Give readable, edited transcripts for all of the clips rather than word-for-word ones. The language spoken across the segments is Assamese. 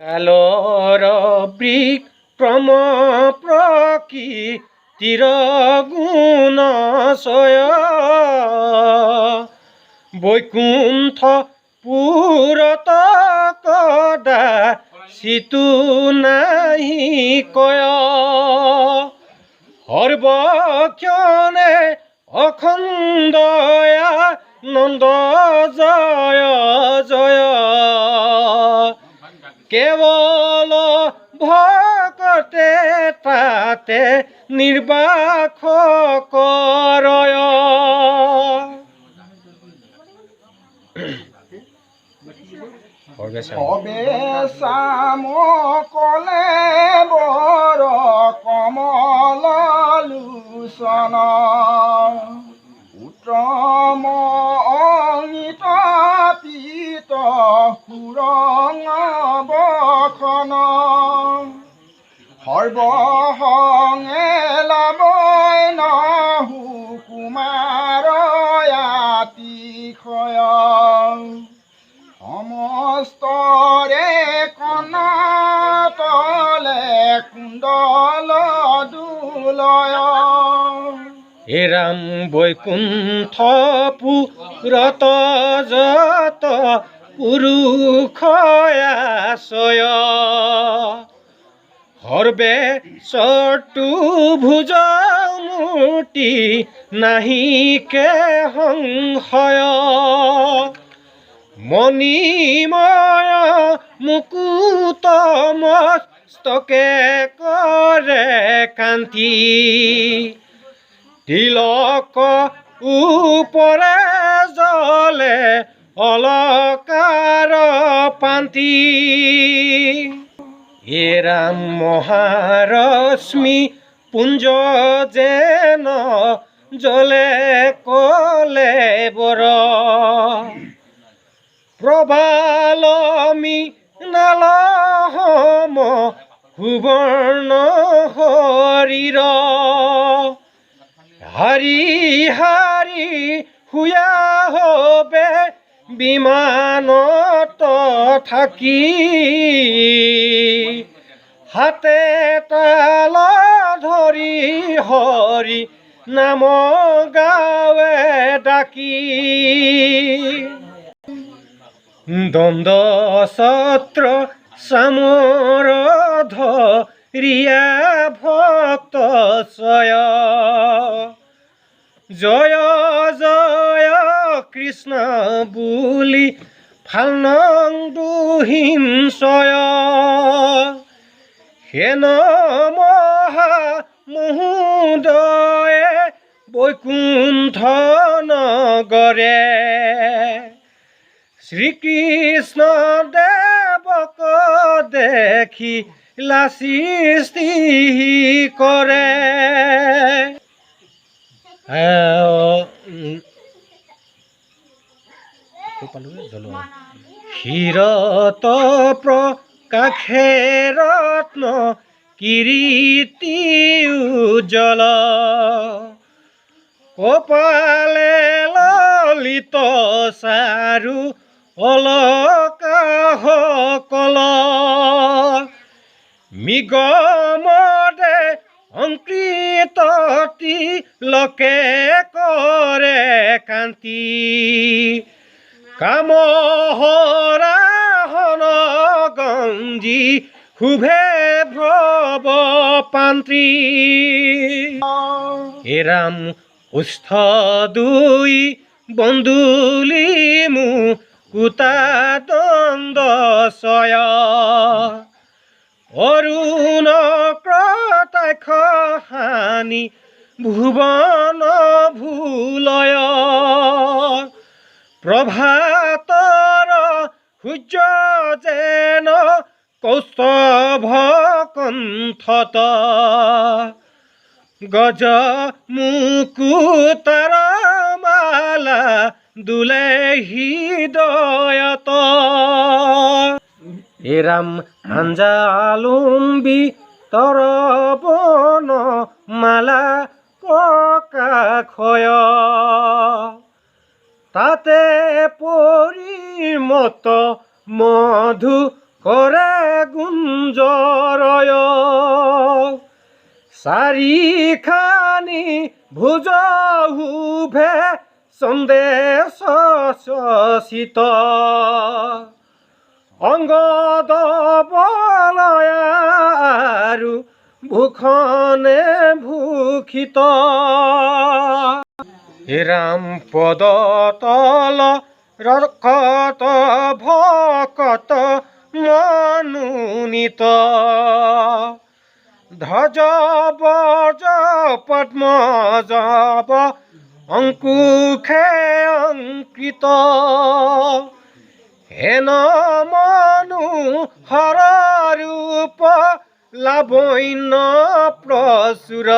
কালৰ বিক্ৰম প্ৰকৃতিৰ গুণ চয় বৈকুণ্ঠ পুৰত কদা চিতু নাহি কয় সৰ্বক্ষণে অখণ্ডয়া নন্দ জয় জয় কেৱল ভকতে তাতে নিৰ্বাস কৰয় সবে চাম কলে বৰ কমল লোচন উত্তম অংগিত পিত সুৰঙ বখন সৰ্বসংগে লাভই নহু কুমাৰ আতিশয় সমস্তৰে কণতলে কুণ্ডল দুলয় হে ৰাম বৈকুণ্ঠ পুৰত যত পুৰুষয়া আশ্ৰয় সৰ্বে চতুৰ্ভুজ মূৰ্তি নাহিকে সংশয় মণিময় মুকুট মস্তকে কৰে কান্তি তিলক উপৰে জ্বলে অলকাৰ পান্তি হে ৰাম মহাৰশ্মি পুঞ্জ যেন জ্বলে কলে বৰ প্ৰবালমি নালহম সুবৰ্ণ শৰীৰ হাৰি হাৰি শুয়া হবে বিমানত থাকি হাতে তাল ধৰি হৰি নাম গাৱে ডাকি দ্বন্দ্ব ছত্ৰ চামৰ ধৰিয়া ভক্ত চয় জয় জয় কৃষ্ণ বুলি ফালনং দুহিংসয় হেন মহা মহোদয়ে বৈকুণ্ঠ নগৰে শ্ৰীকৃষ্ণ দেৱক দেখি লাচিষ্টি কৰে ক্ষীৰত প্ৰকাশে ৰত্ন কিৰীটি উজ্জ্বল কপালে ললিত চাৰু অলকাহ কল মৃগমদে অঙ্কৃততি লকে কৰে কান্তি কামহৰা হন গঞ্জি শুভে ভ্ৰৱ পান্তি হে ৰাম উষ্ঠ দুই বন্দুলি মুকুতা দণ্ড চয় অৰুণ কটাক্ষ হানি ভুৱন ভুলয় প্ৰভাতৰ সূৰ্য যেন কৌস্তভ কণ্ঠত গজ মুকুতাৰ মালা দুলে হৃদয়ত হে ৰাম আঞ্জালুম্বী তৰবন মালা প্ৰকাশয় তাতে পৰিমত মধু কৰে চাৰিখানি ভুজ শুভে সন্দেশ চিত অংগদ বলয়াৰু ভূষণে ভূষিত ৰাম পদ তল ৰক্ষত ভকত মনোনীত ধ্বজ বজ পদ্ম জব অঙ্কুশে অঙ্কিত হেন মনোহৰ ৰূপ লাৱণ্য প্ৰচুৰ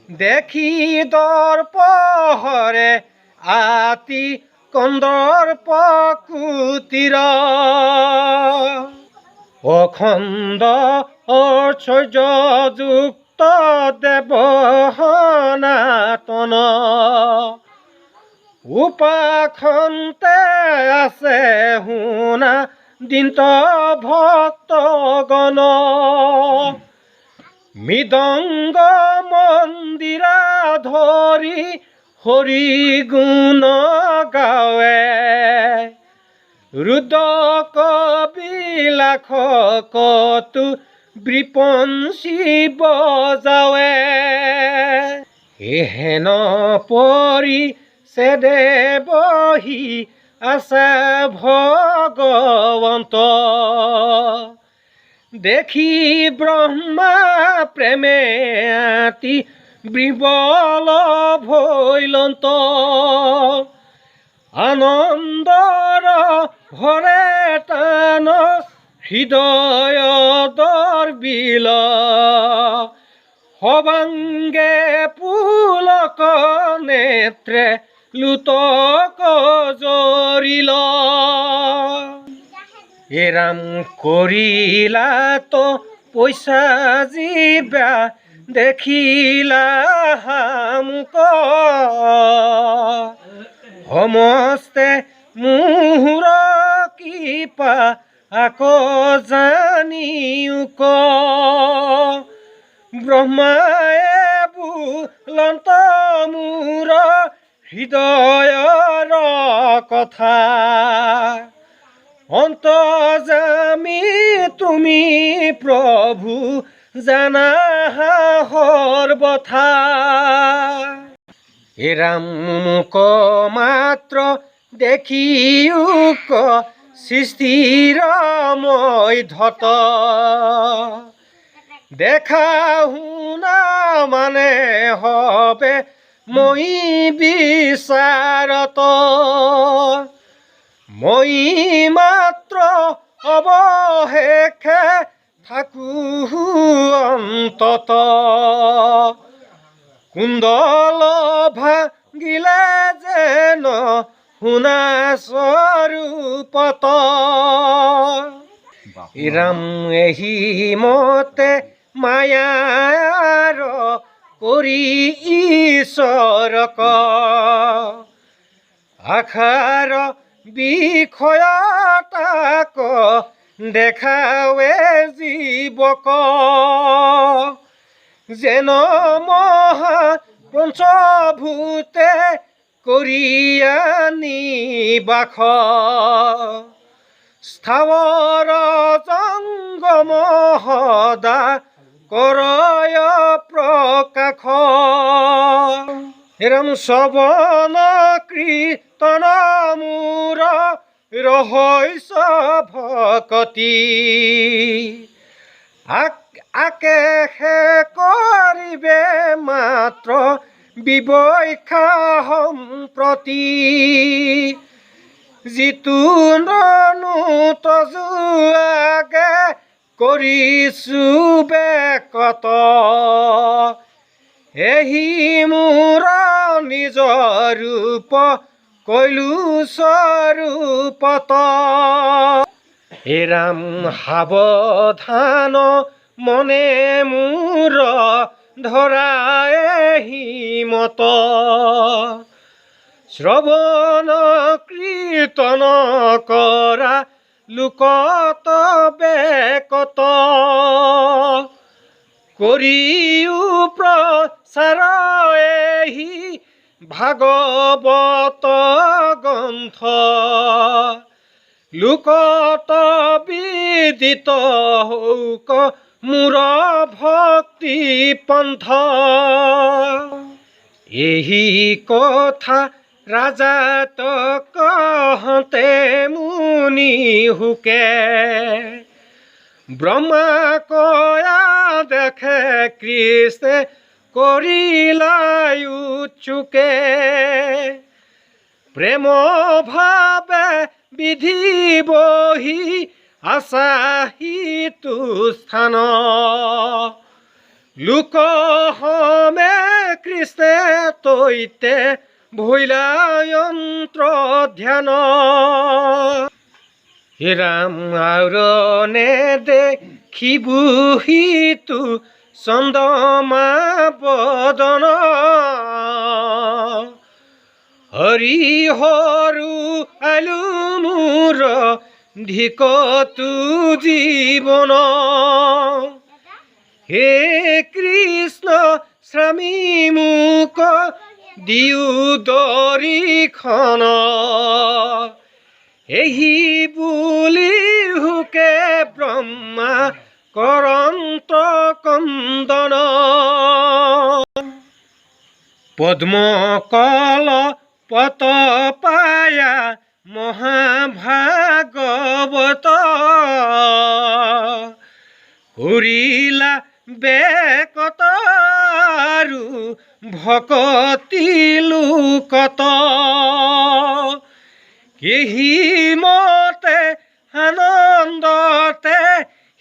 দেখি দৰ্পহৰে আতি কন্দৰ্প কুটিৰ অখণ্ড ঐশ্বৰ্যযুক্ত দেৱ সনাতন উপাখন্তে আছে শুনা দিন্ত ভক্তগণ মৃদংগ মন্দিৰা ধৰি হৰি গুণ গাৱে ৰুদক বিলাস কতু বিপঞ্চি বজাৱে এহেন পৰি ছেদে বহি আছে ভগৱন্ত দেখি ব্ৰহ্মা প্ৰেমে আতি বিবল ভৈলন্ত আনন্দৰ ভৰে টান হৃদয় দৰ্বিল সবাংগে পুলক নেত্ৰে লুতক জৰিল এৰাম কৰিলা তো পইচা জিবা দেখিলা হামুক সমস্তে মুহুৰ কৃপা আকৌ জানিউক ব্ৰহ্মায়ে বুলন্ত মূৰ হৃদয়ৰ কথা অন্তৰ্যামী তুমি প্ৰভু জানা সৰ্বথা এৰাম মুক মাত্ৰ দেখিউক সৃষ্টিৰ মই ধত দেখা শুনা মানে হবে মই বিচাৰত মই মাত্ৰ অৱশেষে থাকো অন্তত কুণ্ডল ভাঙিলে যেন শুনা স্বৰূপত ৰাম এহি মতে মায়াৰ কৰি ঈশ্বৰক আশাৰ বিষয়তাক দেখাৱে জীৱক যেন মহা পঞ্চভূতে কৰি আনি বাস স্থাৱৰ জংগম সদা কৰয় প্ৰকাশ ৰাম শ্ৰৱণ কীৰ্তন মূৰ ৰহস্য ভকতি আকেশে কৰিবে মাত্ৰ বিবৈখা সম্প্ৰতি যিটো ননু তজুৱাগে কৰিছো বেকত এহি মোৰ নিজ ৰূপ কৈলো স্বৰূপত এৰাম সাৱধান মনে মোৰ ধৰা এহিমত শ্ৰৱণ কীৰ্তন কৰা লোকত বেকত কৰিও প্ৰচাৰ এহি ভাগৱত গ্ৰন্থ লোকত বিদিত হৌক মোৰ ভক্তি পন্থ এহি কথা ৰাজাত কহতে মুনি হুকে ব্ৰহ্মা কয়া দেখে কৃষ্ণে কৰিলাই উচ্চুকে প্ৰেম ভাৱে বিধি বহি আছাহিতু স্থান লোক হমে কৃষ্ণে তৈতে ভৈলা যন্ত্ৰ ধ্যান হে ৰাম আউৰণে দেখিবুহিতু চন্দ্ৰমা বদন হৰি হৰু আলু মোৰ ধিকতু জীৱন হে কৃষ্ণ স্বামী মোক দিও দৰিখন এহি বুলি হুকে ব্ৰহ্মা কৰন্ত কন্দন পদ্ম কল পত পায়া মহাভাগৱত কৰিলা বেকত আৰু ভকতি লোকত কেহি মতে আনন্দতে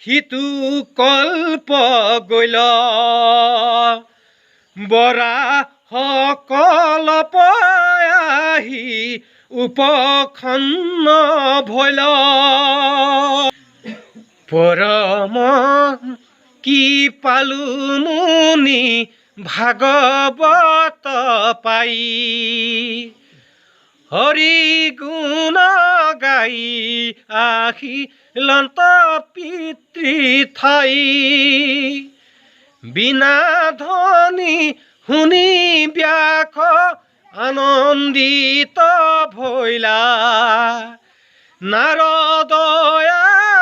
সিটো কল্প গৈল বৰা সকল পয়াহি উপখন্ন ভৈল পৰম কি পালো মুনি ভাগৱত পাই হৰি গুণ গাই আহিলন্ত পিতৃ ঠাই বিনা ধ্বনি শুনি ব্যাস আনন্দিত ভৈলা নাৰদয়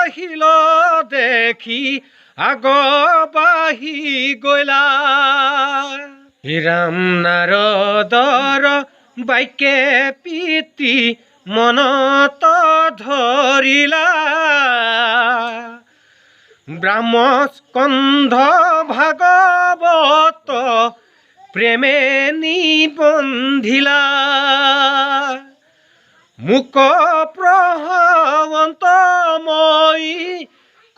আহিল দেখি আগবাঢ়ি গলা হে ৰাম নাৰদৰ বাক্যে পিতৃ মনত ধৰিলা ব্ৰহ্মস্কন্ধ ভাগৱত প্ৰেমে নিবন্ধিলা মুক প্ৰহৱন্ত মই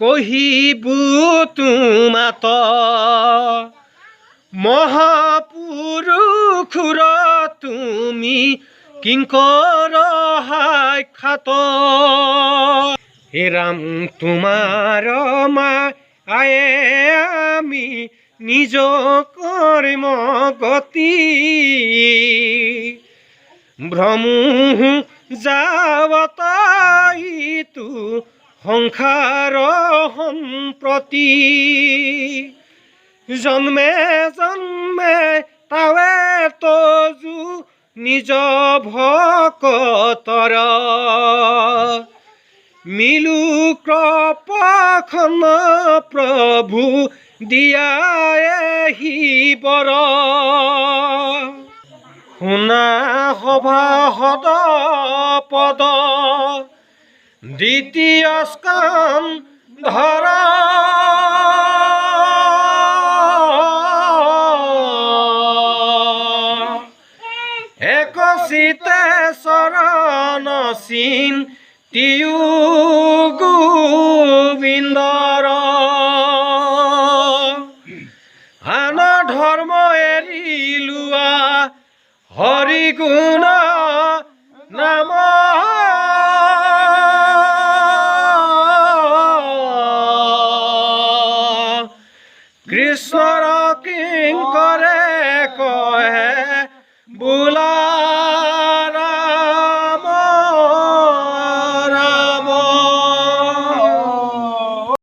কহিবু তোমাত মহাপুৰুষুৰ তুমি কিংকৰ সাক্ষাৎ হে ৰাম তোমাৰ মায়ে আমি নিজ কৰ্ম গতি ভ্ৰমু যাৱতাইতু সংসাৰ সম্প্ৰতি জন্মে জন্মে তাৱে তজু নিজ ভকতৰ মিলু কৃপাখন প্ৰভু দিয়াহি বৰ শুনা সভা সদ পদ দ্বিতীয় স্কন্ধৰ একচিতে চৰণ চিন্তিও গোবিন্দৰ আন ধৰ্ম এৰি লোৱা হৰি গুণ নাম কৃষ্ণৰ কিংকৰে ক